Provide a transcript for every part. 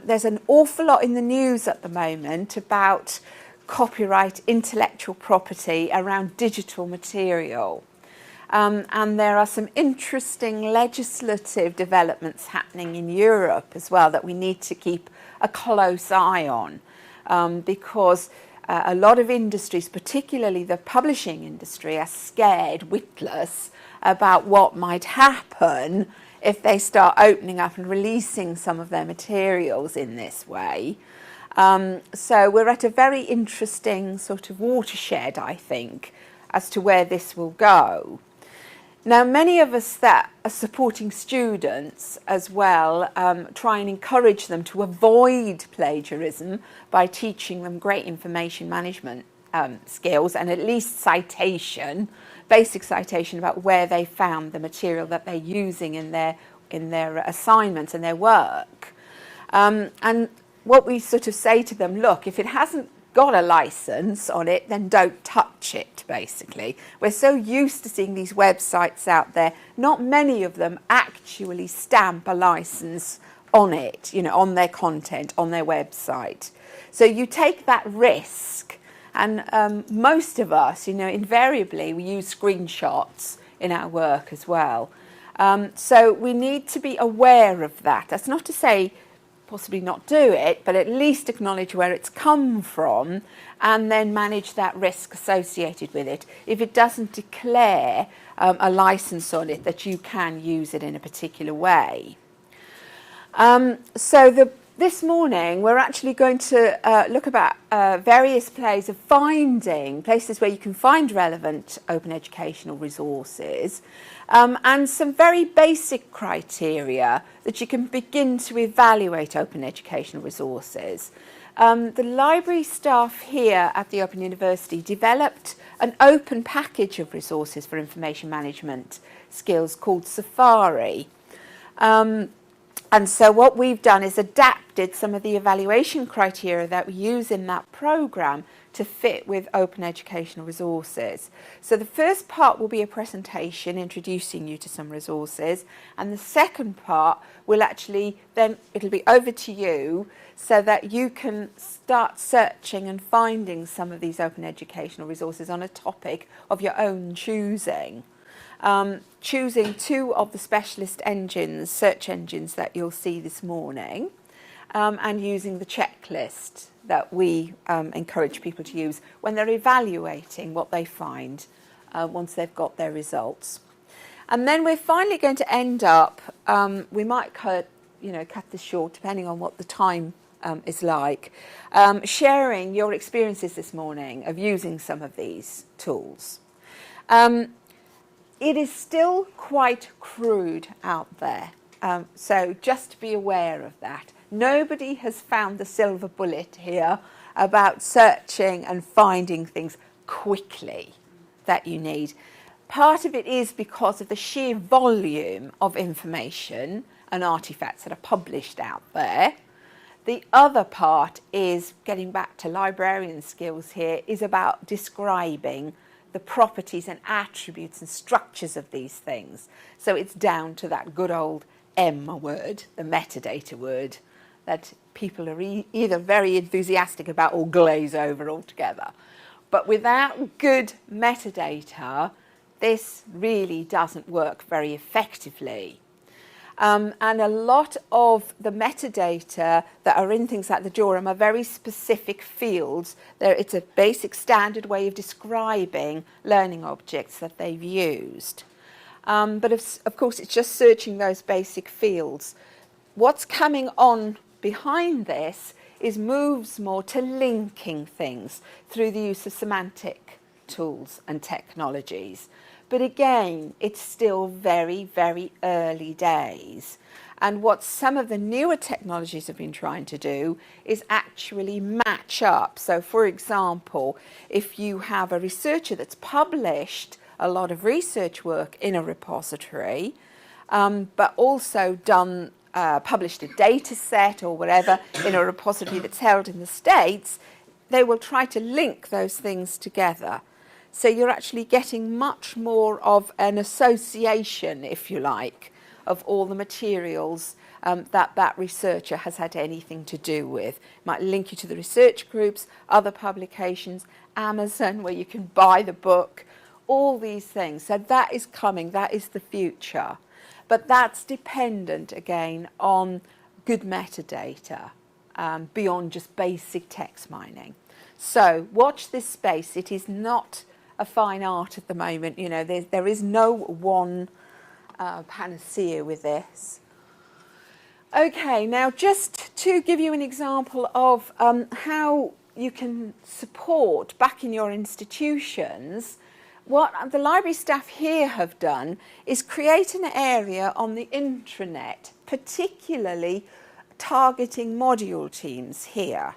There's an awful lot in the news at the moment about copyright, intellectual property around digital material. And there are some interesting legislative developments happening in Europe as well that we need to keep a close eye on, because a lot of industries, particularly the publishing industry, are scared witless about what might happen if they start opening up and releasing some of their materials in this way. So we're at a very interesting sort of watershed, I think, as to where this will go. Now, many of us that are supporting students as well try and encourage them to avoid plagiarism by teaching them great information management skills and at least citation, basic citation about where they found the material that they're using in their assignments and their work. And what we sort of say to them, look, if it hasn't got a license on it, then don't touch it, basically. We're so used to seeing these websites out there, not many of them actually stamp a license on it, you know, on their content, on their website. So you take that risk, and most of us, you know, invariably we use screenshots in our work as well. So we need to be aware of that. That's not to say possibly not do it, but at least acknowledge where it's come from and then manage that risk associated with it. If it doesn't declare a license on it, that you can use it in a particular way. This morning we're actually going to look about various ways of finding places where you can find relevant open educational resources, and some very basic criteria that you can begin to evaluate open educational resources. The library staff here at the Open University developed an open package of resources for information management skills called Safari. And so what we've done is adapted some of the evaluation criteria that we use in that programme to fit with open educational resources. So the first part will be a presentation introducing you to some resources, and the second part will actually then, it'll be over to you so that you can start searching and finding some of these open educational resources on a topic of your own choosing. Choosing two of the specialist engines, search engines that you'll see this morning, and using the checklist that we encourage people to use when they're evaluating what they find once they've got their results. And then we're finally going to end up, we might cut this short depending on what the time is like, sharing your experiences this morning of using some of these tools. It is still quite crude out there, so just be aware of that. Nobody has found the silver bullet here about searching and finding things quickly that you need. Part of it is because of the sheer volume of information and artefacts that are published out there. The other part is, getting back to librarian skills here, is about describing the properties and attributes and structures of these things. So it's down to that good old M word, the metadata word, that people are either very enthusiastic about or glaze over altogether. But without good metadata, this really doesn't work very effectively. And a lot of the metadata that are in things like the JORAM are very specific fields. It's a basic standard way of describing learning objects that they've used. But of course, it's just searching those basic fields. What's coming on behind this is moves more to linking things through the use of semantic tools and technologies. But again, it's still very, very early days. And what some of the newer technologies have been trying to do is actually match up. So, for example, if you have a researcher that's published a lot of research work in a repository, but also published a data set or whatever in a repository that's held in the States, they will try to link those things together. So you're actually getting much more of an association, if you like, of all the materials that researcher has had anything to do with. It might link you to the research groups, other publications, Amazon, where you can buy the book, all these things. So that is coming, that is the future. But that's dependent, again, on good metadata, beyond just basic text mining. So watch this space. It is not a fine art at the moment. You know, there is no one panacea with this. Okay, now just to give you an example of how you can support back in your institutions, what the library staff here have done is create an area on the intranet, particularly targeting module teams here.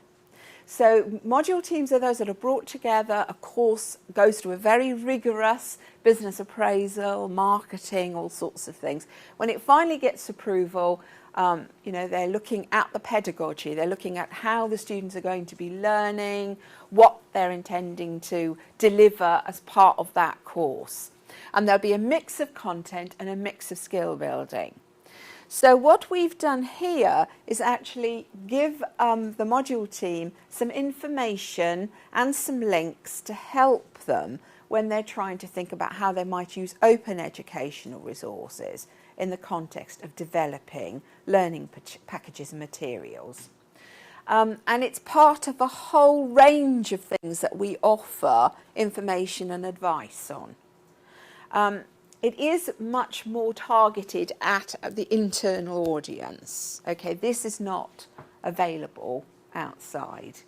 So module teams are those that are brought together. A course goes through a very rigorous business appraisal, marketing, all sorts of things. When it finally gets approval, you know, they're looking at the pedagogy. They're looking at how the students are going to be learning, what they're intending to deliver as part of that course. And there'll be a mix of content and a mix of skill building. So what we've done here is actually give the module team some information and some links to help them when they're trying to think about how they might use open educational resources in the context of developing learning packages and materials. And it's part of a whole range of things that we offer information and advice on. It is much more targeted at the internal audience. Okay, this is not available outside.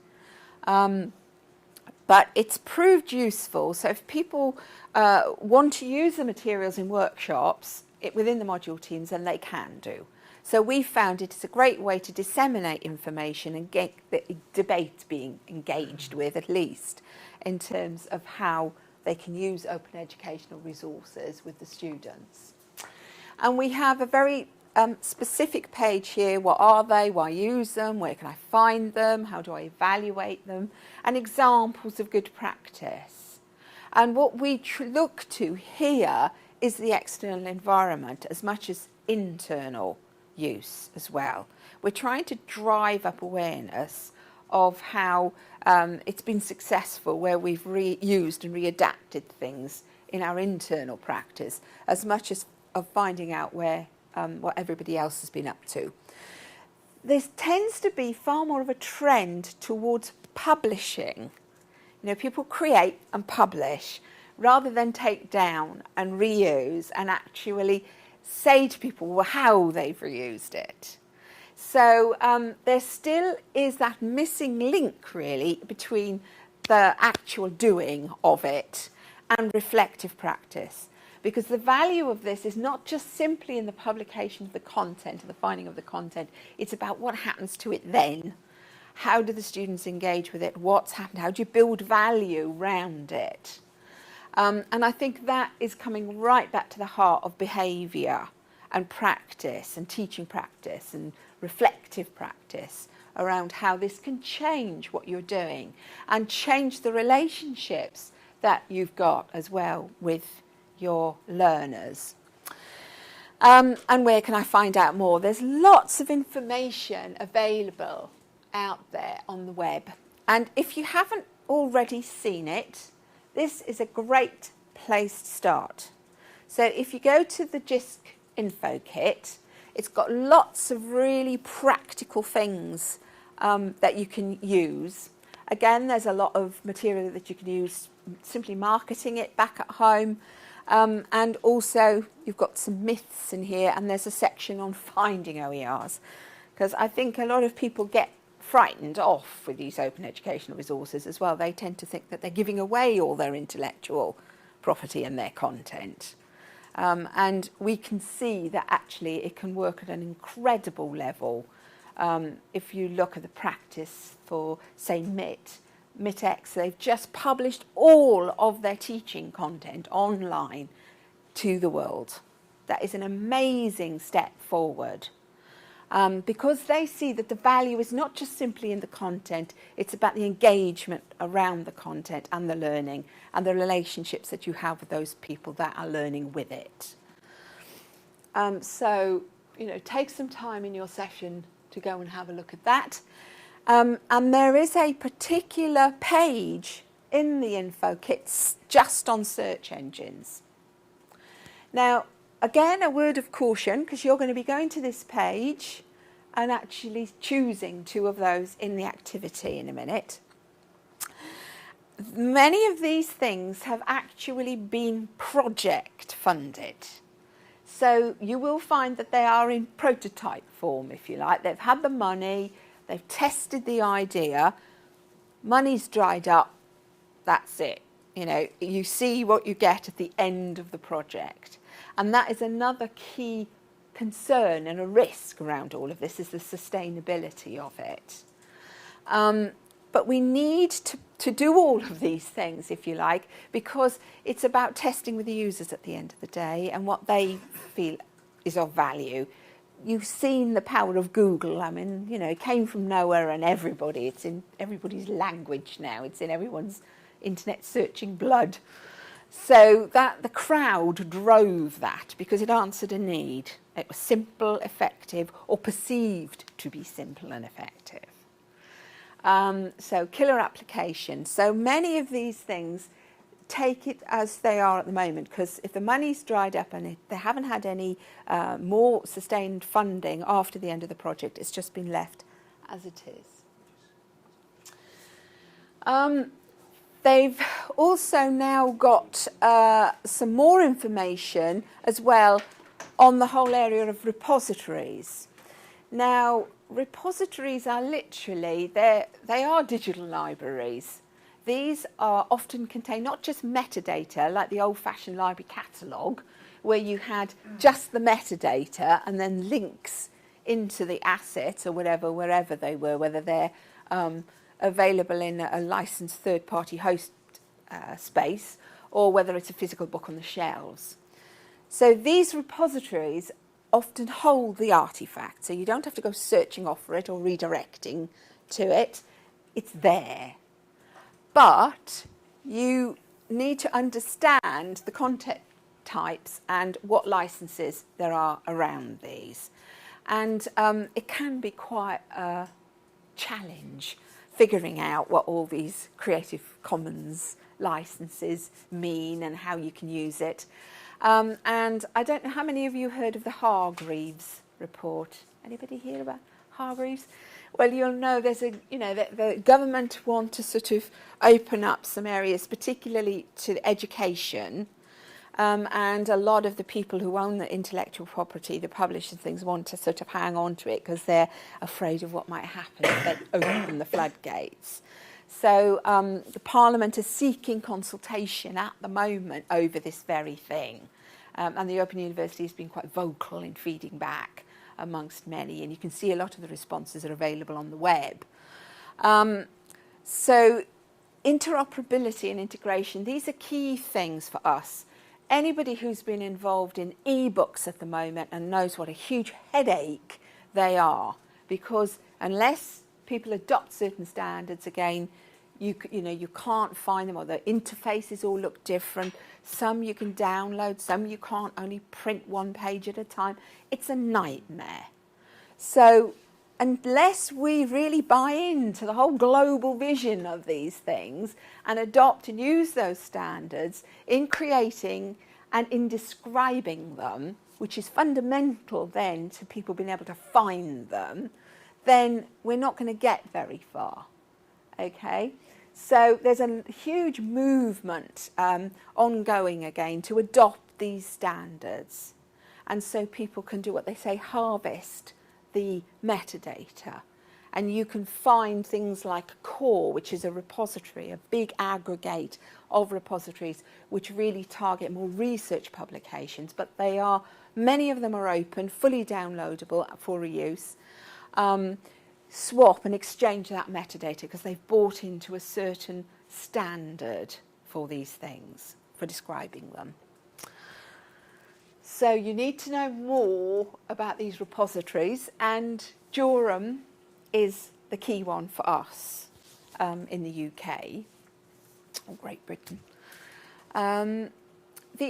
But it's proved useful. So if people want to use the materials in workshops within the module teams, then they can do. So we found it is a great way to disseminate information and get the debate being engaged with, at least, in terms of how they can use open educational resources with the students. And we have a very specific page here. What are they? Why use them? Where can I find them? How do I evaluate them? And examples of good practice. And what we look to here is the external environment as much as internal use as well. We're trying to drive up awareness of how it's been successful where we've reused and readapted things in our internal practice, as much as of finding out where what everybody else has been up to. There tends to be far more of a trend towards publishing. You know, people create and publish rather than take down and reuse and actually say to people how they've reused it. So there still is that missing link, really, between the actual doing of it and reflective practice. Because the value of this is not just simply in the publication of the content, the finding of the content. It's about what happens to it then. How do the students engage with it? What's happened? How do you build value around it? And I think that is coming right back to the heart of behaviour and practice and teaching practice and reflective practice around how this can change what you're doing and change the relationships that you've got as well with your learners. And where can I find out more? There's lots of information available out there on the web. And if you haven't already seen it, this is a great place to start. So if you go to the JISC info kit, it's got lots of really practical things that you can use. Again, there's a lot of material that you can use simply marketing it back at home. And also you've got some myths in here, and there's a section on finding OERs, because I think a lot of people get frightened off with these open educational resources as well. They tend to think that they're giving away all their intellectual property and their content. And we can see that actually it can work at an incredible level. If you look at the practice for, say, MITx, they've just published all of their teaching content online to the world. That is an amazing step forward. Because they see that the value is not just simply in the content, it's about the engagement around the content and the learning and the relationships that you have with those people that are learning with it. So take some time in your session to go and have a look at that. And there is a particular page in the info kits just on search engines. Now, again, a word of caution, because you're going to be going to this page and actually choosing 2 of those in the activity in a minute. Many of these things have actually been project funded. So you will find that they are in prototype form, if you like. They've had the money, they've tested the idea, money's dried up, that's it. You see what you get at the end of the project. And that is another key concern and a risk around all of this, is the sustainability of it. But we need to do all of these things, if you like, because it's about testing with the users at the end of the day and what they feel is of value. You've seen the power of Google. I mean, it came from nowhere, and it's in everybody's language now. It's in everyone's internet searching blood. So that the crowd drove that because it answered a need. It was simple, effective, or perceived to be simple and effective. So killer application. So many of these things take it as they are at the moment, because if the money's dried up and they haven't had any more sustained funding after the end of the project, it's just been left as it is. They've also now got some more information as well on the whole area of repositories. Now, repositories are literally, they are digital libraries. These are often contain not just metadata, like the old-fashioned library catalogue, where you had just the metadata and then links into the assets or whatever, wherever they were, whether they're available in a licensed third-party host space, or whether it's a physical book on the shelves. So these repositories often hold the artifact, so you don't have to go searching off for it or redirecting to it. It's there. But you need to understand the content types and what licenses there are around these. And it can be quite a challenge figuring out what all these Creative Commons licenses mean and how you can use it. And I don't know how many of you heard of the Hargreaves report. Anybody hear about Hargreaves? Well, you'll know there's the government want to sort of open up some areas, particularly to education, and a lot of the people who own the intellectual property, the publishers, things, want to sort of hang on to it because they're afraid of what might happen if they open the floodgates. So the Parliament is seeking consultation at the moment over this very thing. And the Open University has been quite vocal in feeding back amongst many. And you can see a lot of the responses are available on the web. So interoperability and integration, these are key things for us. Anybody who's been involved in e-books at the moment and knows what a huge headache they are, because unless people adopt certain standards, again, you can't find them, or the interfaces all look different. Some you can download, some you can't, only print one page at a time. It's a nightmare. So unless we really buy into the whole global vision of these things and adopt and use those standards in creating and in describing them, which is fundamental then to people being able to find them, then we're not going to get very far. Okay? So there's a huge movement ongoing again to adopt these standards. And so people can do what they say, harvest the metadata. And you can find things like Core, which is a repository, a big aggregate of repositories which really target more research publications. But many of them are open, fully downloadable for reuse. Swap and exchange that metadata because they've bought into a certain standard for these things, for describing them. So you need to know more about these repositories, and Durham is the key one for us in the UK, or Great Britain. The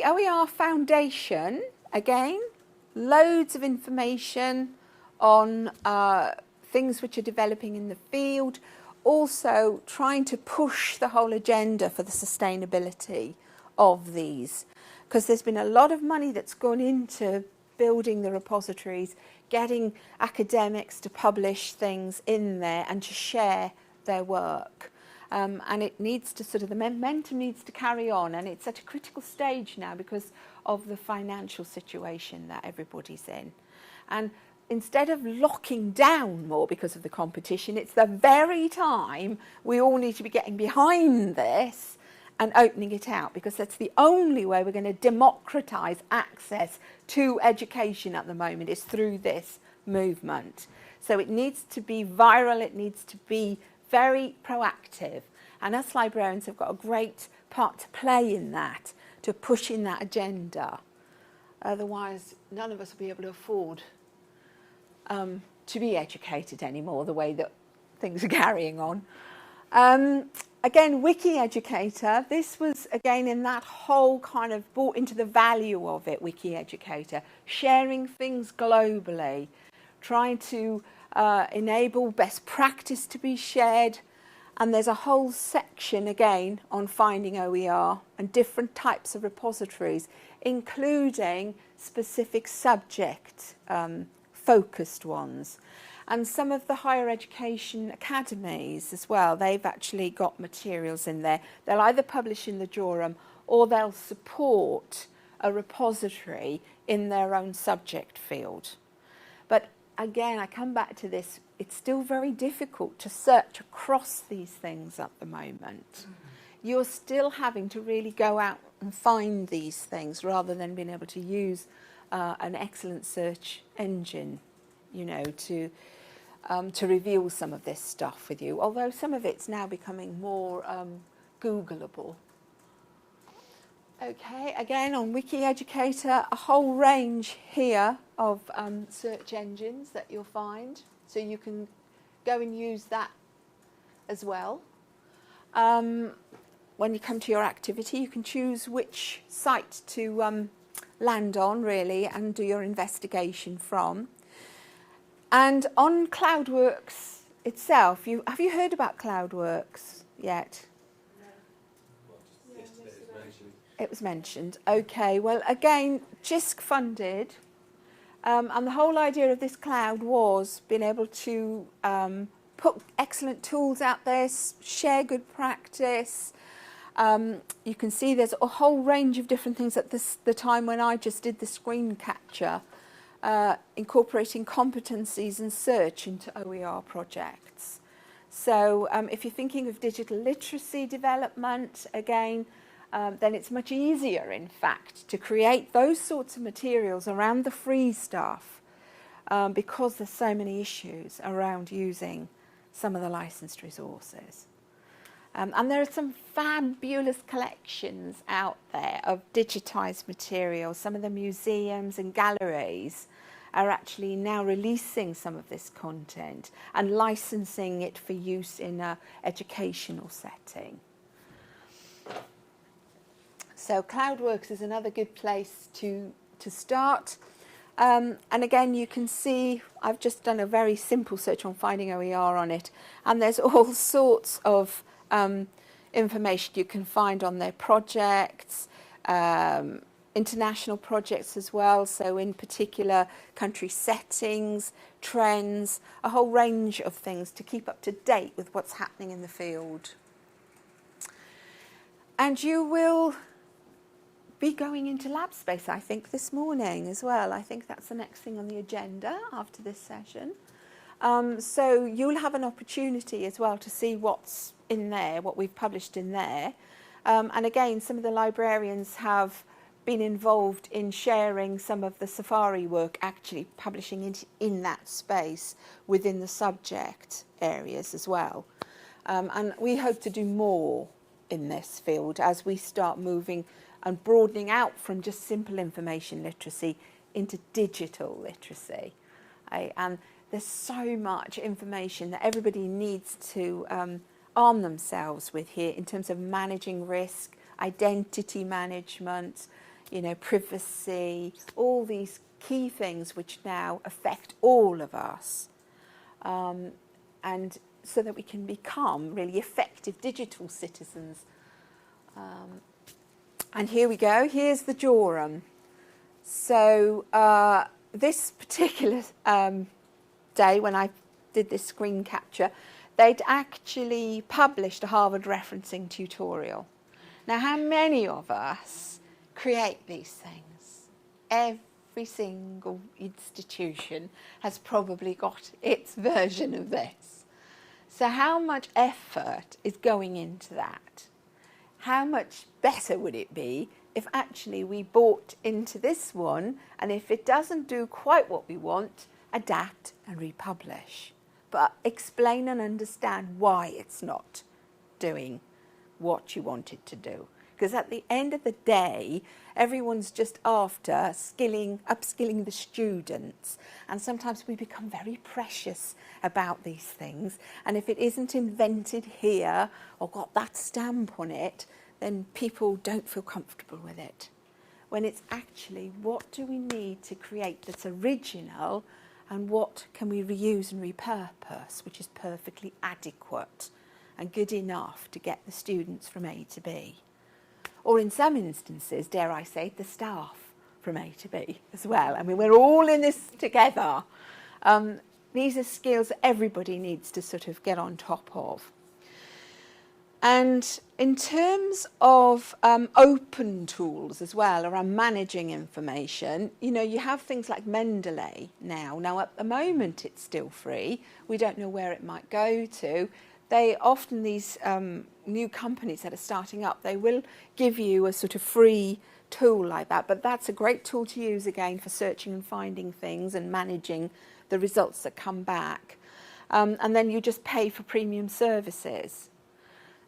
OER Foundation, again, loads of information on things which are developing in the field, also trying to push the whole agenda for the sustainability of these, because there's been a lot of money that's gone into building the repositories, getting academics to publish things in there and to share their work. And it needs to the momentum needs to carry on, and it's at a critical stage now because of the financial situation that everybody's in. And instead of locking down more because of the competition, it's the very time we all need to be getting behind this and opening it out, because that's the only way we're going to democratise access to education at the moment, is through this movement. So it needs to be viral, it needs to be very proactive, and us librarians have got a great part to play in that, to push in that agenda. Otherwise, none of us will be able to afford to be educated anymore, the way that things are carrying on. Again, Wiki Educator, this was again in that whole kind of brought into the value of it, Wiki Educator, sharing things globally, trying to enable best practice to be shared. And there's a whole section again on finding OER and different types of repositories, including specific subject focused ones. And some of the higher education academies as well, they've actually got materials in there. They'll either publish in the Jorum or they'll support a repository in their own subject field. But again, I come back to this, it's still very difficult to search across these things at the moment. You're still having to really go out and find these things rather than being able to use an excellent search engine, you know, to reveal some of this stuff with you, although some of it's now becoming more Googleable. Okay, again on Wiki Educator, a whole range here of search engines that you'll find, so you can go and use that as well. When you come to your activity, you can choose which site to land on, really, and do your investigation from. And on CloudWorks itself, have you heard about CloudWorks yet? No. It was mentioned. Okay, well, again, JISC funded, and the whole idea of this cloud was being able to put excellent tools out there, share good practice. You can see there's a whole range of different things at the time when I just did the screen capture, incorporating competencies and search into OER projects. So if you're thinking of digital literacy development, again, then it's much easier, in fact, to create those sorts of materials around the free stuff because there's so many issues around using some of the licensed resources. And there are some fabulous collections out there of digitised materials. Some of the museums and galleries are actually now releasing some of this content and licensing it for use in an educational setting. So CloudWorks is another good place to start. And again, you can see I've just done a very simple search on finding OER on it, and there's all sorts of information you can find on their projects, international projects as well, so in particular country settings, trends, a whole range of things to keep up to date with what's happening in the field. And you will be going into lab space, I think, this morning as well. I think that's the next thing on the agenda after this session. So you'll have an opportunity as well to see what's in there, what we've published in there. And again, some of the librarians have been involved in sharing some of the Safari work, actually publishing it in that space within the subject areas as well. And we hope to do more in this field as we start moving and broadening out from just simple information literacy into digital literacy. And there's so much information that everybody needs to arm themselves with here in terms of managing risk, identity management, you know, privacy, all these key things which now affect all of us, and so that we can become really effective digital citizens. And here we go, here's the Jorum. So this particular day when I did this screen capture, they'd actually published a Harvard referencing tutorial. Now, how many of us create these things? Every single institution has probably got its version of this. So how much effort is going into that? How much better would it be if actually we bought into this one, and if it doesn't do quite what we want, adapt and republish? But explain and understand why it's not doing what you want it to do. Because at the end of the day, everyone's just after upskilling the students. And sometimes we become very precious about these things. And if it isn't invented here or got that stamp on it, then people don't feel comfortable with it. When it's actually, what do we need to create that's original, and what can we reuse and repurpose, which is perfectly adequate and good enough to get the students from A to B. Or in some instances, dare I say, the staff from A to B as well. I mean, we're all in this together. These are skills that everybody needs to sort of get on top of. And in terms of open tools as well around managing information, you know, you have things like Mendeley now. Now, at the moment, it's still free. We don't know where it might go to. They often, these new companies that are starting up, they will give you a sort of free tool like that. But that's a great tool to use, again, for searching and finding things and managing the results that come back. And then you just pay for premium services.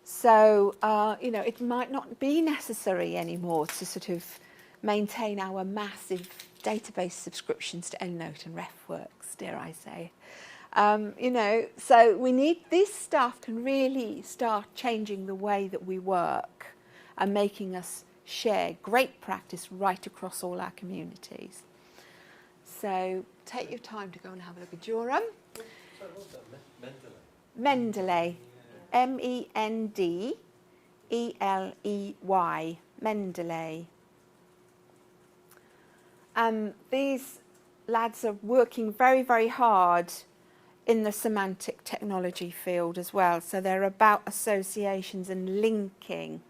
So, you know, it might not be necessary anymore to sort of maintain our massive database subscriptions to EndNote and RefWorks, dare I say. You know, so we need, this stuff can really start changing the way that we work and making us share great practice right across all our communities. So take your time to go and have a look at Jorum. Sorry, what's that? Mendeley. Mendeley. Mendeley. These lads are working very, very hard in the semantic technology field as well. So they're about associations and linking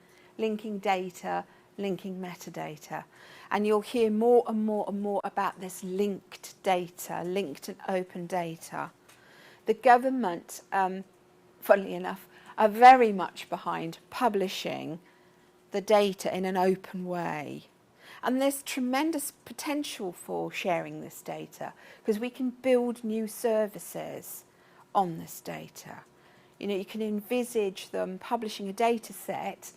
data, linking metadata. And you'll hear more and more and more about this linked data, linked and open data. The government, funnily enough, are very much behind publishing the data in an open way. And there's tremendous potential for sharing this data because we can build new services on this data. You know, you can envisage them publishing a data set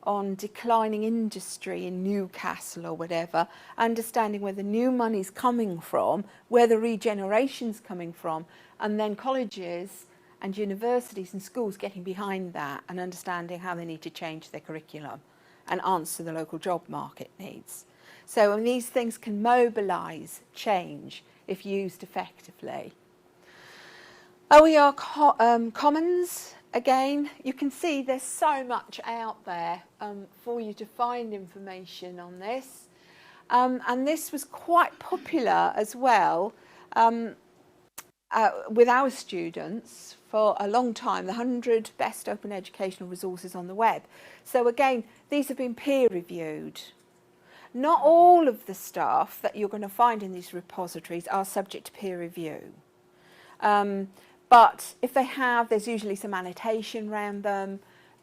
on declining industry in Newcastle or whatever, understanding where the new money's coming from, where the regeneration's coming from, and then colleges and universities and schools getting behind that and understanding how they need to change their curriculum and answer the local job market needs. So these things can mobilise change if used effectively. OER Commons, again, you can see there's so much out there for you to find information on this. And this was quite popular as well with our students for a long time, the 100 best open educational resources on the web. So again, these have been peer reviewed. Not all of the stuff that you're going to find in these repositories are subject to peer review. But if they have, there's usually some annotation around them.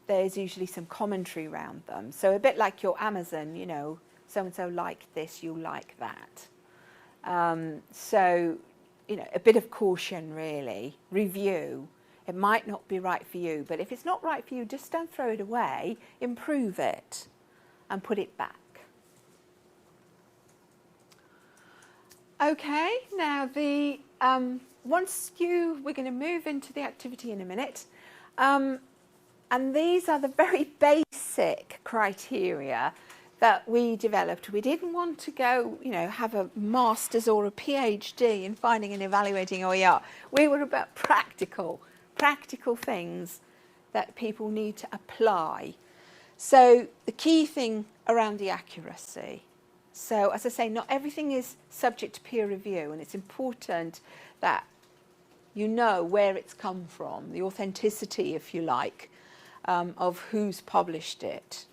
There's usually some commentary around them. So a bit like your Amazon, you know, so-and-so liked this, you like that. So, you know, a bit of caution really, review. It might not be right for you, but if it's not right for you, just don't throw it away, improve it and put it back. Okay, now we're going to move into the activity in a minute. And these are the very basic criteria that we developed. We didn't want to go, have a master's or a PhD in finding and evaluating OER. We were about practical things that people need to apply. So the key thing around the accuracy. So as I say, not everything is subject to peer review, and it's important that you know where it's come from, the authenticity, if you like, of who's published it.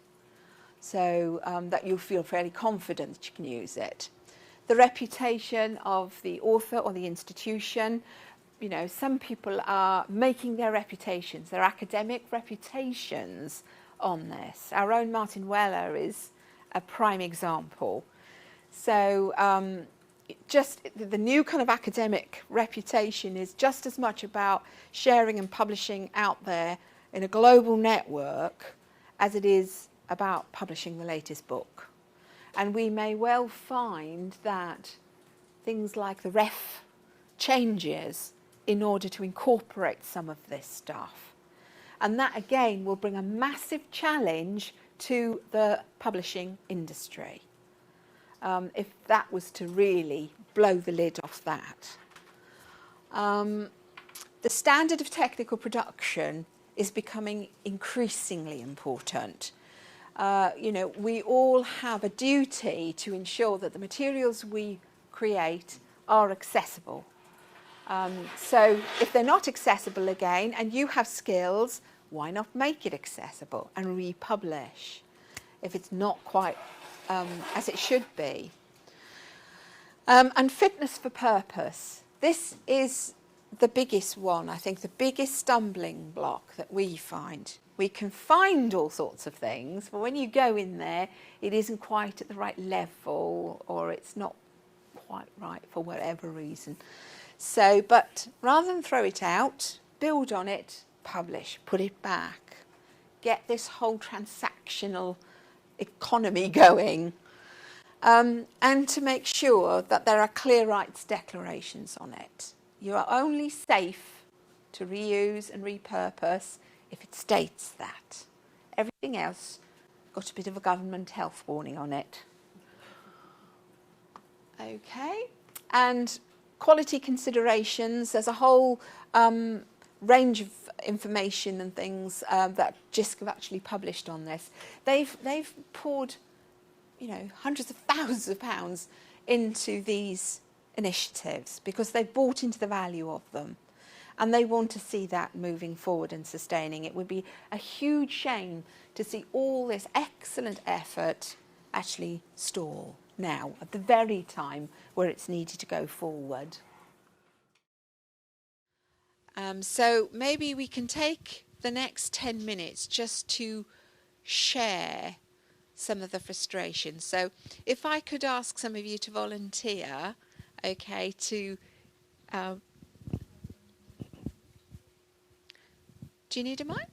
So that you feel fairly confident that you can use it. The reputation of the author or the institution. Some people are making their reputations, their academic reputations on this. Our own Martin Weller is a prime example. So just the new kind of academic reputation is just as much about sharing and publishing out there in a global network as it is about publishing the latest book. And we may well find that things like the ref changes in order to incorporate some of this stuff. And that again will bring a massive challenge to the publishing industry, if that was to really blow the lid off that. The standard of technical production is becoming increasingly important. We all have a duty to ensure that the materials we create are accessible. So if they're not accessible again, and you have skills, why not make it accessible and republish if it's not quite as it should be? And fitness for purpose. This is the biggest one, I think, the biggest stumbling block that we find. We can find all sorts of things, but when you go in there, it isn't quite at the right level, or it's not quite right for whatever reason. So, but rather than throw it out, build on it, publish, put it back, get this whole transactional economy going, and to make sure that there are clear rights declarations on it. You are only safe to reuse and repurpose if it states that. Everything else got a bit of a government health warning on it. Okay, and quality considerations. There's a whole range of information and things that JISC have actually published on this. They've poured, hundreds of thousands of pounds into these initiatives because they've bought into the value of them. And they want to see that moving forward and sustaining. It would be a huge shame to see all this excellent effort actually stall now, at the very time where it's needed to go forward. So maybe we can take the next 10 minutes just to share some of the frustrations. So if I could ask some of you to volunteer, okay, to... do you need a mic?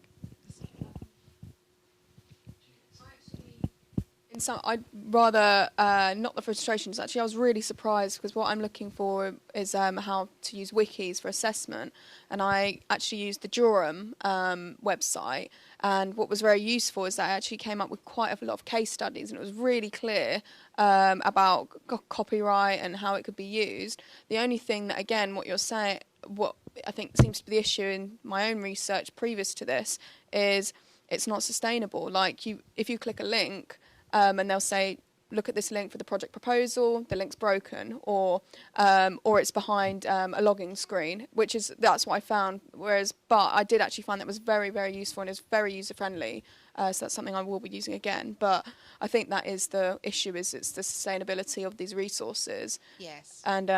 So I'd rather not the frustrations. Actually, I was really surprised because what I'm looking for is how to use wikis for assessment, and I actually used the Durham website. And what was very useful is that I actually came up with quite a lot of case studies, and it was really clear about copyright and how it could be used. The only thing that, again, what you're saying, what I think seems to be the issue in my own research previous to this, is it's not sustainable. Like if you click a link. And they'll say, look at this link for the project proposal, the link's broken, or it's behind a logging screen, that's what I found. But I did actually find that was very, very useful, and it's very user-friendly, so that's something I will be using again. But I think that is the issue, is it's the sustainability of these resources. Yes. And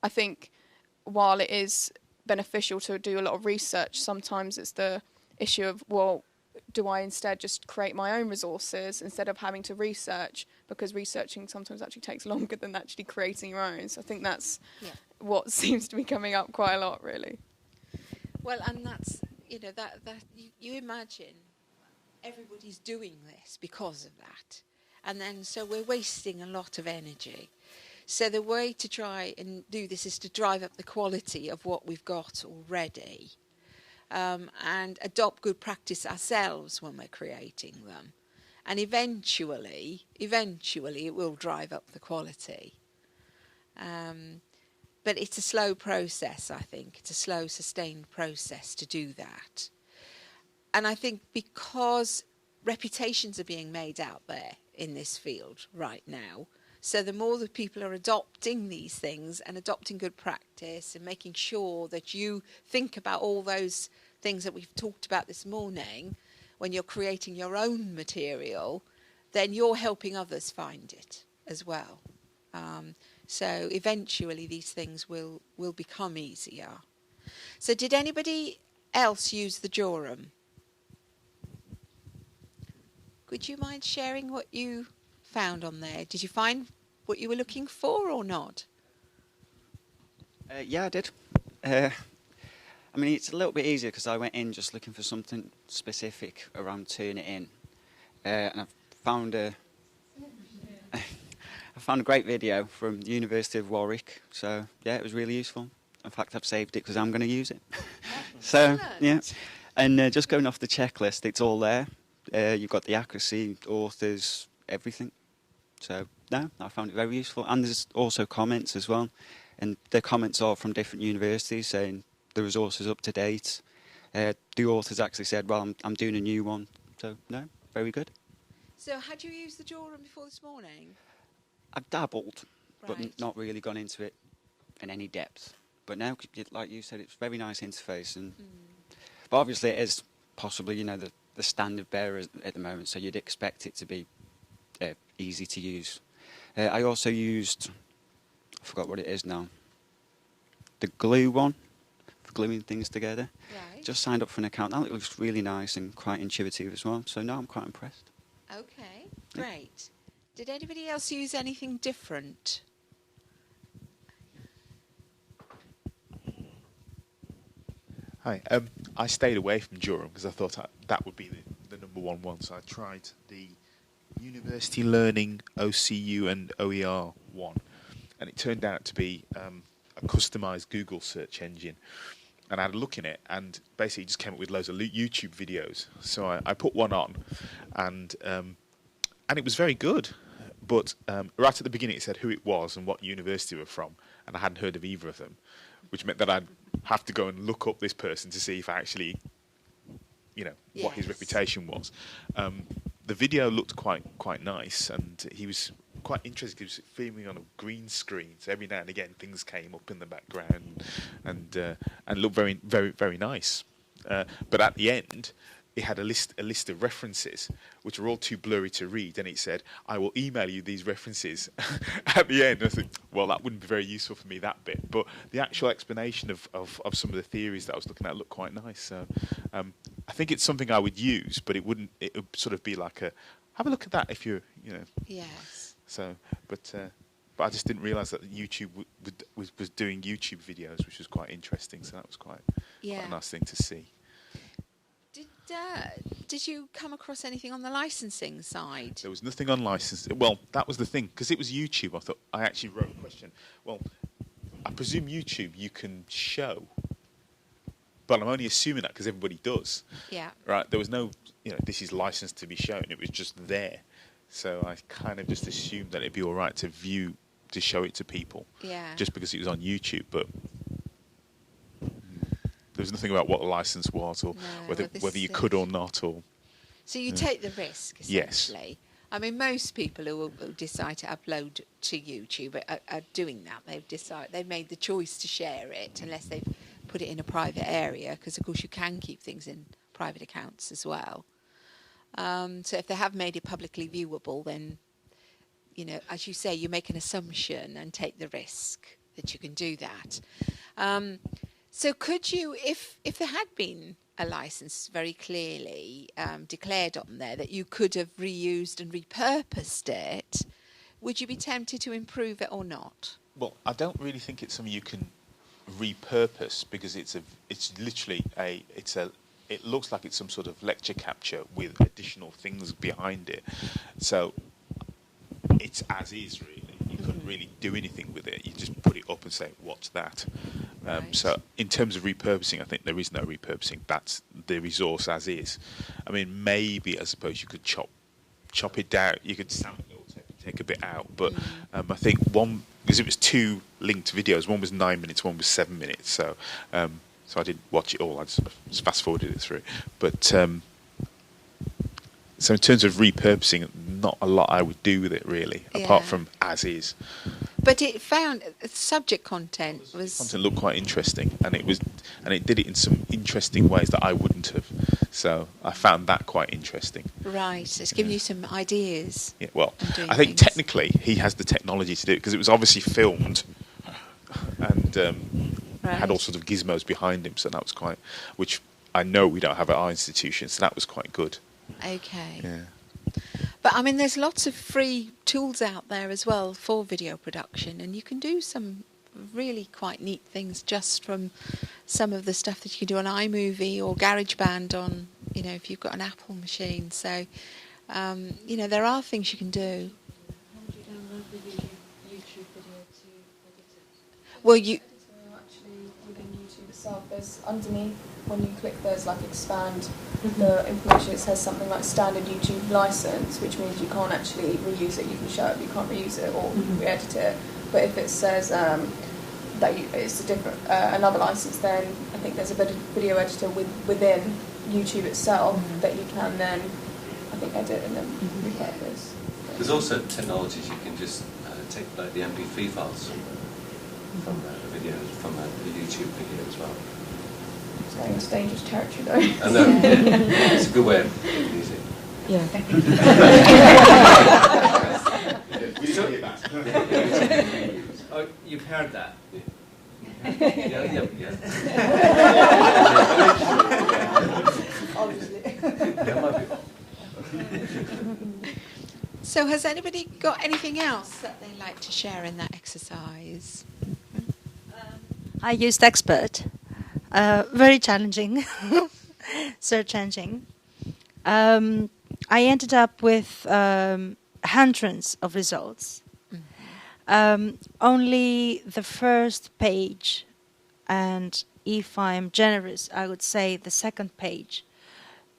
I think while it is beneficial to do a lot of research, sometimes it's the issue of, well, do I instead just create my own resources instead of having to research, because researching sometimes actually takes longer than actually creating your own. So I think that's what seems to be coming up quite a lot, really. Well, and that's, you imagine everybody's doing this because of that. And then so we're wasting a lot of energy. So the way to try and do this is to drive up the quality of what we've got already. And adopt good practice ourselves when we're creating them, and eventually it will drive up the quality. But it's a slow process, I think. It's a slow, sustained process to do that. And I think because reputations are being made out there in this field right now, so the more that people are adopting these things and adopting good practice and making sure that you think about all those things that we've talked about this morning when you're creating your own material, then you're helping others find it as well. So eventually these things will become easier. So did anybody else use the Jorum? Would you mind sharing what you found on there? Did you find what you were looking for or not? Yeah, I did. I mean, it's a little bit easier because I went in just looking for something specific around turning it in. And I found a great video from the University of Warwick. So, yeah, it was really useful. In fact, I've saved it because I'm going to use it. So, yeah. And just going off the checklist, it's all there. You've got the accuracy, authors, everything. So, no, I found it very useful. And there's also comments as well. And the comments are from different universities saying the resource is up to date. The authors actually said, well, I'm doing a new one. So, no, very good. So had you used the Jorum before this morning? I've dabbled, Right. but not really gone into it in any depth. But now, like you said, it's a very nice interface. And but obviously it is possibly, the standard bearer at the moment, so you'd expect it to be easy to use. I also used, I forgot what it is now, the glue one for gluing things together. Right. Just signed up for an account. That looks really nice and quite intuitive as well. So no, I'm quite impressed. Okay, great. Did anybody else use anything different? Hi. I stayed away from Jorum because I thought that would be the number one. So I tried the University Learning OCU and OER one, and it turned out to be a customized Google search engine. And I had a look in it, and basically it just came up with loads of YouTube videos. So I put one on, and it was very good. But right at the beginning, it said who it was and what university we were from, and I hadn't heard of either of them, which meant that I'd have to go and look up this person to see if I actually, what his reputation was. The video looked quite nice, and he was quite interesting. He was filming on a green screen, so every now and again things came up in the background, and looked very, very, very nice. But at the end, it had a list of references which were all too blurry to read, and it said, "I will email you these references." At the end, I think, well, that wouldn't be very useful for me, that bit. But the actual explanation of some of the theories that I was looking at looked quite nice. So I think it's something I would use, but it would sort of be like have a look at that if you're. Yes. So, but I just didn't realise that YouTube was doing YouTube videos, which was quite interesting. So that was quite a nice thing to see. Did you come across anything on the licensing side? There was nothing on licensing. Well, that was the thing, because it was YouTube. I actually wrote a question. Well, I presume YouTube you can show, but I'm only assuming that because everybody does. Yeah. Right. There was no, this is licensed to be shown. It was just there. So I kind of just assumed that it'd be all right to show it to people. Yeah. Just because it was on YouTube, but there was nothing about what the license was, or whether you could or not, or. So you take the risk, essentially. Yes. I mean, most people who will decide to upload to YouTube are doing that. They've made the choice to share it, unless they've put it in a private area, because of course you can keep things in private accounts as well. So if they have made it publicly viewable, then, as you say, you make an assumption and take the risk that you can do that. So could you, if there had been a license very clearly declared on there that you could have reused and repurposed it, would you be tempted to improve it or not? Well, I don't really think it's something you can repurpose, because it looks like it's some sort of lecture capture with additional things behind it. So it's as is, really. You couldn't really do anything with it. You just put it up and say, what's that? Right. So in terms of repurposing, I think there is no repurposing. That's the resource as is. I mean, maybe I suppose you could chop chop it down. You could sample it or take a bit out. But I think one, because it was 2 linked videos. One was 9 minutes, one was 7 minutes. So so I didn't watch it all. I just fast forwarded it through. But so in terms of repurposing, not a lot I would do with it really, apart from as is. But it found subject content was Content looked quite interesting, and it did it in some interesting ways that I wouldn't have. So I found that quite interesting. right. It's given you some ideas. Yeah, well, And doing I think things. technically he has the technology to do it because it was obviously filmed and had all Right. sorts of gizmos behind him. So that was quite, which I know we don't have at our institution. So that was quite good. Okay. Yeah. But I mean, there's lots of free tools out there as well for video production, and you can do some really quite neat things just from some of the stuff that you can do on iMovie or GarageBand on, you know, if you've got an Apple machine. So, you know, there are things you can do. How would you download the YouTube video to edit it? Well, you Editor actually within YouTube itself, there's underneath when you click there's like expand the information. It says something like standard YouTube license, which means you can't actually reuse it. You can show it, but you can't reuse it or re-edit it. But if it says that it's a different another license, then I think there's a video editor within YouTube itself that you can then I think edit and then repurpose. There's also technologies you can just take like the MP3 files from the videos from a YouTube video as well. It's going into dangerous territory though. And then it's a good way of using it. Yeah. Oh, you've heard that? Yeah. Obviously. That might be. So has anybody got anything else that they'd like to share in that exercise? I used Expert. Very challenging search engine. I ended up with hundreds of results. Only the first page, and if I'm generous, I would say the second page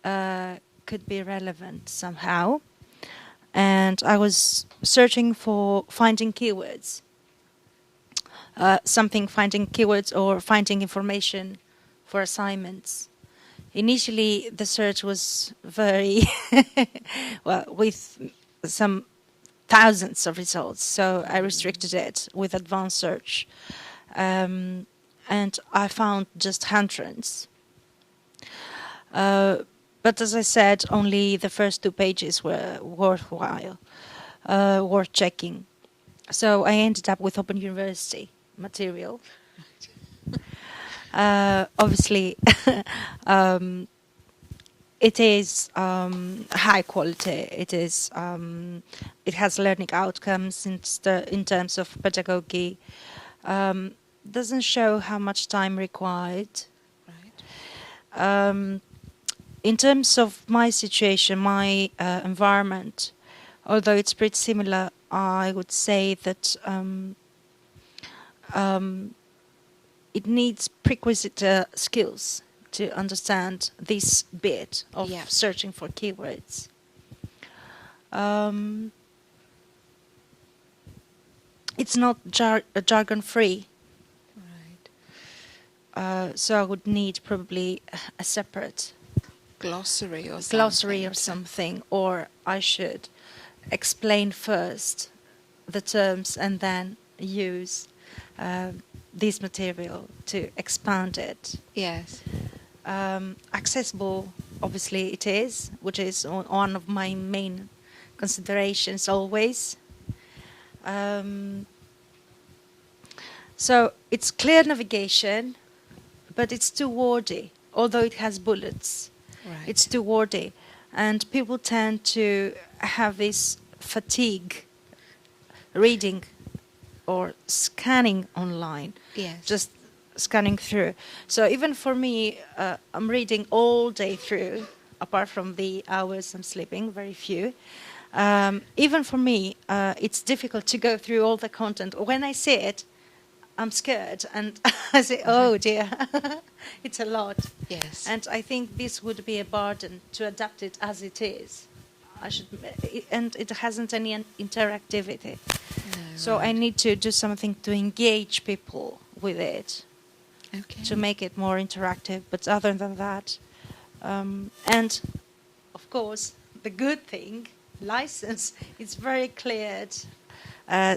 could be relevant somehow. And I was searching for finding keywords. Finding keywords or finding information for assignments. Initially, the search was very, well, with some thousands of results, so I restricted it with advanced search. And I found just hundreds. But as I said, only the first 2 pages were worthwhile, worth checking. So I ended up with Open University material. Obviously, it is high quality. It is. It has learning outcomes in terms of pedagogy. Doesn't show how much time required. Right. In terms of my situation, my environment, although it's pretty similar, I would say that it needs prerequisite skills to understand this bit of searching for keywords. It's not jargon-free. Right. So I would need probably a separate Glossary or something, or I should explain first the terms and then use this material to expand it. Yes. Accessible, obviously it is, which is one of my main considerations always. So it's clear navigation, but it's too wordy, although it has bullets. Right. It's too wordy, and people tend to have this fatigue reading or scanning online. Yes. Just scanning through. So even for me, I'm reading all day through, apart from the hours I'm sleeping, very few. Even for me, it's difficult to go through all the content. When I see it, I'm scared, and I say, oh dear, it's a lot. Yes. And I think this would be a burden to adapt it as it is. and it hasn't any interactivity. So I need to do something to engage people with it, to make it more interactive. But other than that, and of course, the good thing, license, is very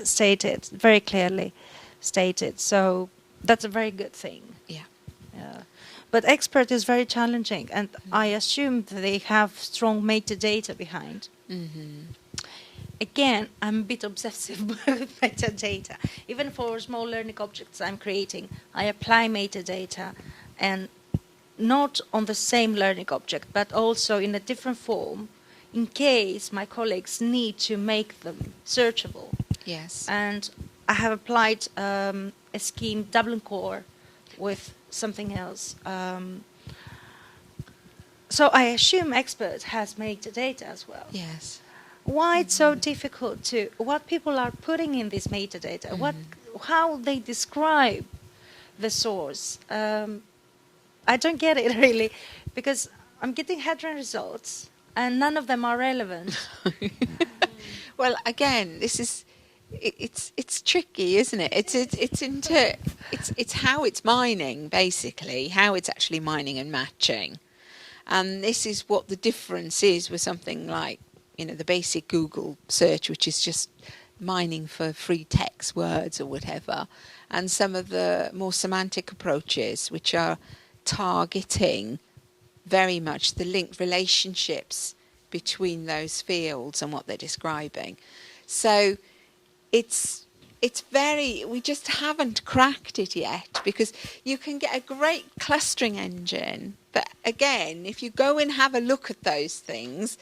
stated, very clearly stated. So that's a very good thing. Yeah. But expert is very challenging, and I assume that they have strong metadata behind. Again, I'm a bit obsessive with metadata. Even for small learning objects I'm creating, I apply metadata, and not on the same learning object, but also in a different form, in case my colleagues need to make them searchable. Yes. And I have applied a scheme Dublin Core with something else. So I assume expert has metadata as well. Yes. Why it's so difficult to, what people are putting in this metadata, how they describe the source. I don't get it really, because I'm getting headline results and none of them are relevant. Well, again, this is it's tricky, isn't it? It's how it's mining, basically, how it's actually mining and matching, and this is what the difference is with something like, you know, the basic Google search, which is just mining for free text words or whatever, and some of the more semantic approaches, which are targeting very much the linked relationships between those fields and what they're describing. So it's very, we just haven't cracked it yet, because you can get a great clustering engine, but again, if you go and have a look at those things,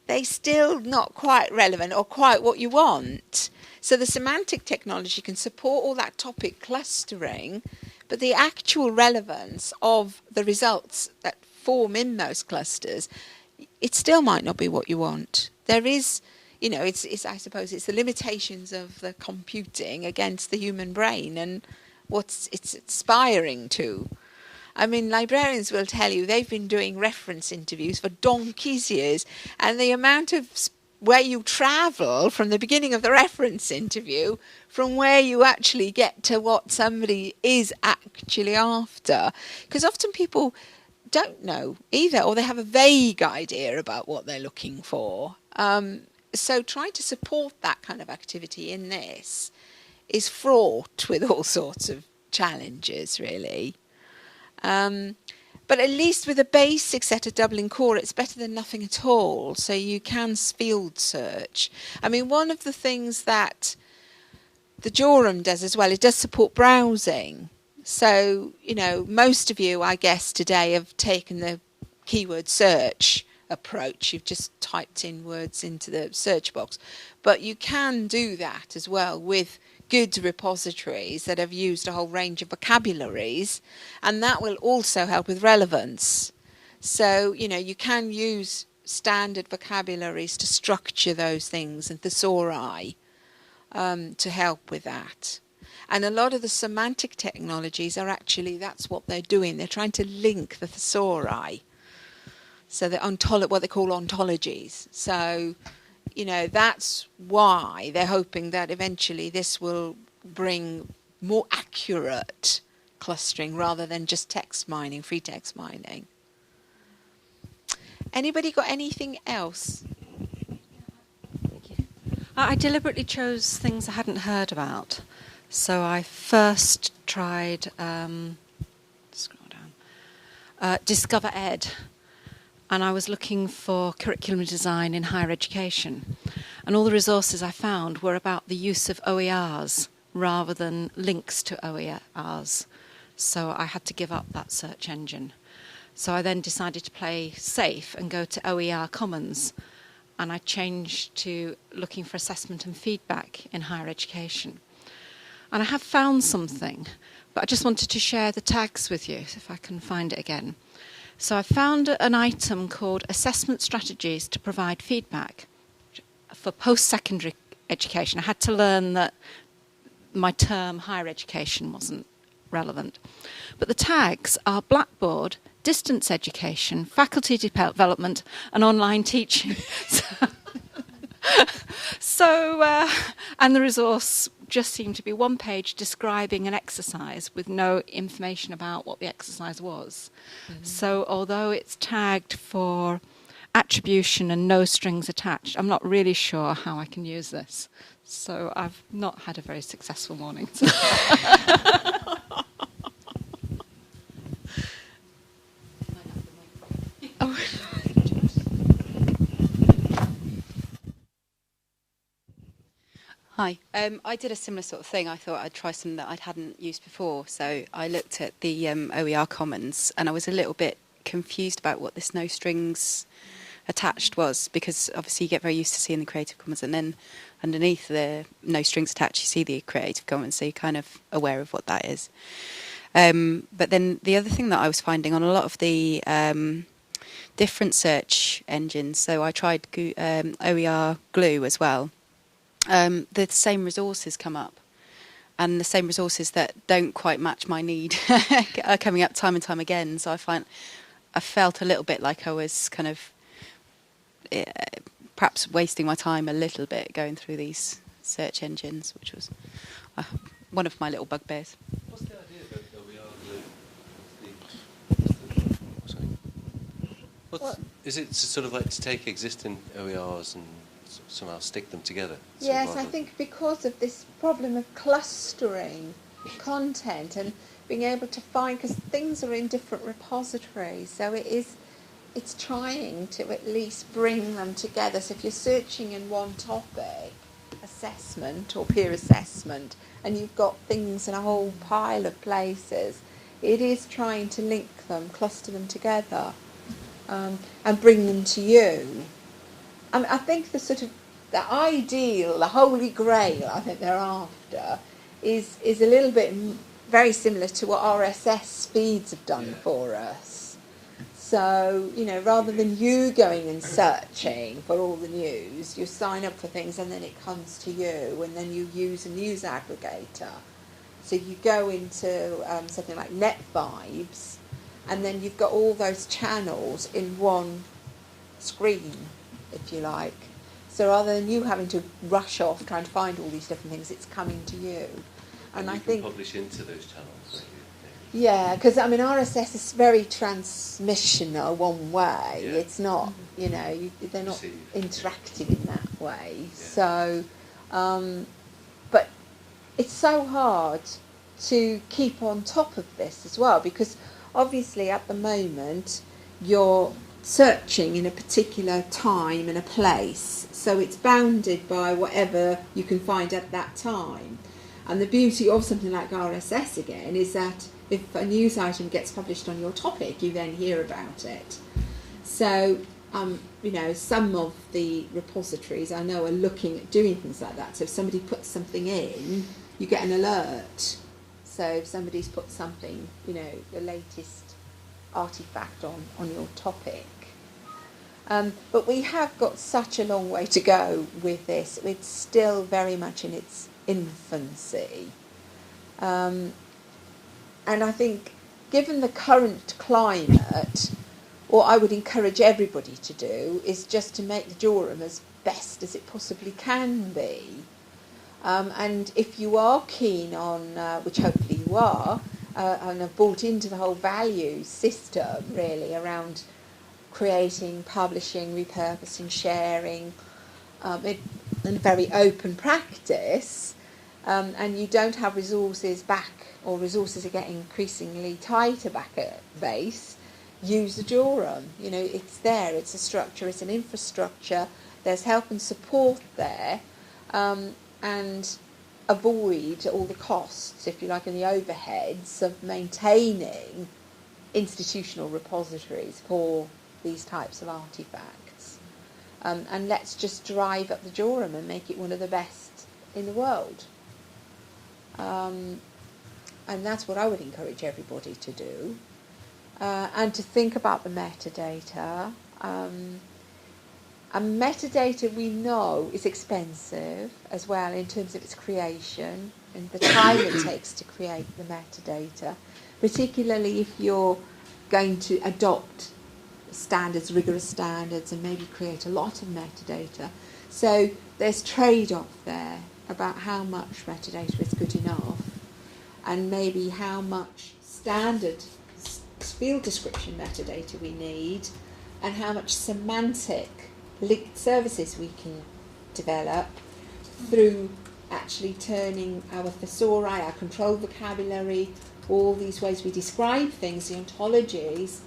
they're still not quite relevant or quite what you want. So the semantic technology can support all that topic clustering, but the actual relevance of the results that form in those clusters, it still might not be what you want. There is, you know, it's I suppose it's the limitations of the computing against the human brain and what it's aspiring to. I mean, librarians will tell you they've been doing reference interviews for donkey's years, and the amount of where you travel from the beginning of the reference interview from where you actually get to what somebody is actually after. Because often people don't know either, or they have a vague idea about what they're looking for. So trying to support that kind of activity in this is fraught with all sorts of challenges, really. But at least with a basic set of Dublin Core, it's better than nothing at all. So you can field search. I mean, one of the things that the Jorum does as well, it does support browsing. So, you know, most of you, I guess, today have taken the keyword search approach. You've just typed in words into the search box. But you can do that as well with good repositories that have used a whole range of vocabularies, and that will also help with relevance. So, you know, you can use standard vocabularies to structure those things and thesauri to help with that. And a lot of the semantic technologies are actually, that's what they're doing. They're trying to link the thesauri. So they're what they call ontologies. So, you know, that's why they're hoping that eventually this will bring more accurate clustering rather than just text mining, free text mining. Anybody got anything else? I deliberately chose things I hadn't heard about. So I first tried, scroll down, Discover Ed. And I was looking for curriculum design in higher education. And all the resources I found were about the use of OERs rather than links to OERs. So I had to give up that search engine. So I then decided to play safe and go to OER Commons. And I changed to looking for assessment and feedback in higher education. And I have found something, but I just wanted to share the tags with you, if I can find it again. So I found an item called Assessment Strategies to Provide Feedback for Post-Secondary Education. I had to learn that my term higher education wasn't relevant. But the tags are Blackboard, distance education, faculty development, and online teaching. So, and the resource just seemed to be one page describing an exercise with no information about what the exercise was. Mm-hmm. So although it's tagged for attribution and no strings attached, I'm not really sure how I can use this. So I've not had a very successful morning. Hi. I did a similar sort of thing. I thought I'd try something that I hadn't used before. So I looked at the OER Commons, and I was a little bit confused about what this no strings attached was, because obviously you get very used to seeing the Creative Commons, and then underneath the no strings attached you see the Creative Commons, so you're kind of aware of what that is. But then the other thing that I was finding on a lot of the different search engines, so I tried OER Glue as well, the same resources come up, and the same resources that don't quite match my need are coming up time and time again. So I felt a little bit like I was kind of perhaps wasting my time a little bit going through these search engines, which was one of my little bugbears. What's the idea of OER glue? Is it sort of like to take existing OERs and somehow stick them together? Yes, I think because of this problem of clustering content and being able to find, because things are in different repositories, so it's trying to at least bring them together. So if you're searching in one topic, assessment or peer assessment, and you've got things in a whole pile of places, it is trying to link them, cluster them together, and bring them to you. I think the ideal, the holy grail, I think they're after, is a little bit very similar to what RSS feeds have done for us. So, rather than you going and searching for all the news, you sign up for things and then it comes to you, and then you use a news aggregator. So you go into something like NetVibes, and then you've got all those channels in one screen, if you like. So rather than you having to rush off trying to find all these different things, it's coming to you. And I think publish into those channels. Yeah, because RSS is very transmissional one way. Yeah. It's not, they're not interacting in that way. Yeah. So, but it's so hard to keep on top of this as well, because obviously at the moment you're searching in a particular time and a place, so it's bounded by whatever you can find at that time. And the beauty of something like RSS again is that if a news item gets published on your topic, you then hear about it. So, some of the repositories I know are looking at doing things like that. So if somebody puts something in, you get an alert. So if somebody's put something, the latest artifact on your topic. But we have got such a long way to go with this. It's still very much in its infancy. And I think, given the current climate, what I would encourage everybody to do is just to make the Jorum as best as it possibly can be. And if you are keen on, which hopefully you are, and have bought into the whole value system, really, around creating, publishing, repurposing, sharing, in a very open practice, and you don't have resources back, or resources are getting increasingly tighter back at base, use the Jorum. It's there, it's a structure, it's an infrastructure, there's help and support there, and avoid all the costs, if you like, and the overheads of maintaining institutional repositories for these types of artifacts. And let's just drive up the Jorum and make it one of the best in the world. And that's what I would encourage everybody to do. And to think about the metadata. And metadata, we know, is expensive as well in terms of its creation and the time it takes to create the metadata, particularly if you're going to adopt standards, rigorous standards, and maybe create a lot of metadata. So there's trade-off there about how much metadata is good enough, and maybe how much standard field description metadata we need, and how much semantic linked services we can develop through actually turning our thesauri, our controlled vocabulary, all these ways we describe things, the ontologies,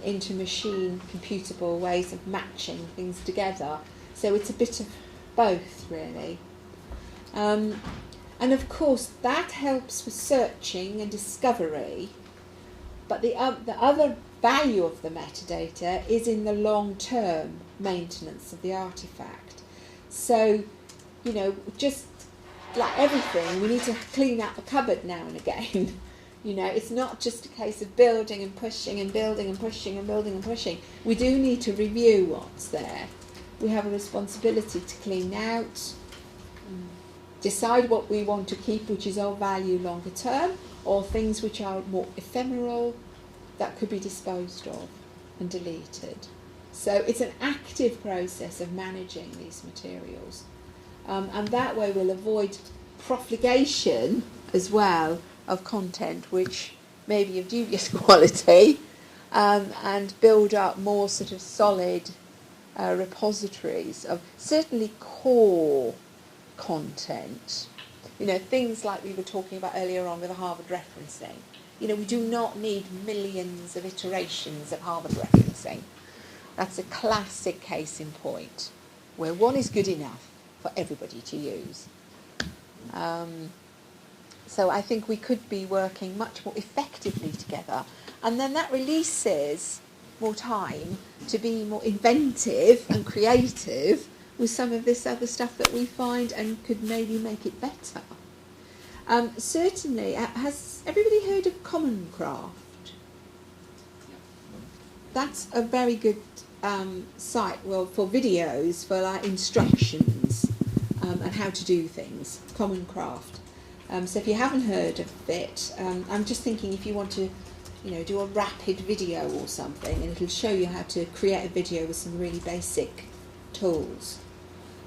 into machine computable ways of matching things together. So it's a bit of both, really. And of course, that helps with searching and discovery, but the other value of the metadata is in the long-term maintenance of the artifact. So, you know, just like everything, we need to clean out the cupboard now and again. You know, it's not just a case of building and pushing and building and pushing and building and pushing. We do need to review what's there. We have a responsibility to clean out, decide what we want to keep, which is of value longer term, or things which are more ephemeral that could be disposed of and deleted. So it's an active process of managing these materials. And that way we'll avoid profligation as well of content which may be of dubious quality, and build up more sort of solid repositories of certainly core content. You know, things like we were talking about earlier on with the Harvard referencing. You know, we do not need millions of iterations of Harvard referencing. That's a classic case in point, where one is good enough for everybody to use. So I think we could be working much more effectively together, and then that releases more time to be more inventive and creative with some of this other stuff that we find, and could maybe make it better. Certainly, has everybody heard of Common Craft? That's a very good site, well, for videos, for like instructions and how to do things. Common Craft. So if you haven't heard of it, I'm just thinking if you want to, you know, do a rapid video or something, and it'll show you how to create a video with some really basic tools.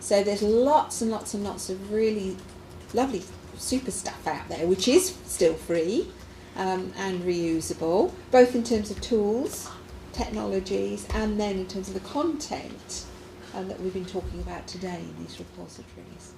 So there's lots and lots and lots of really lovely super stuff out there, which is still free and reusable, both in terms of tools, technologies, and then in terms of the content that we've been talking about today in these repositories.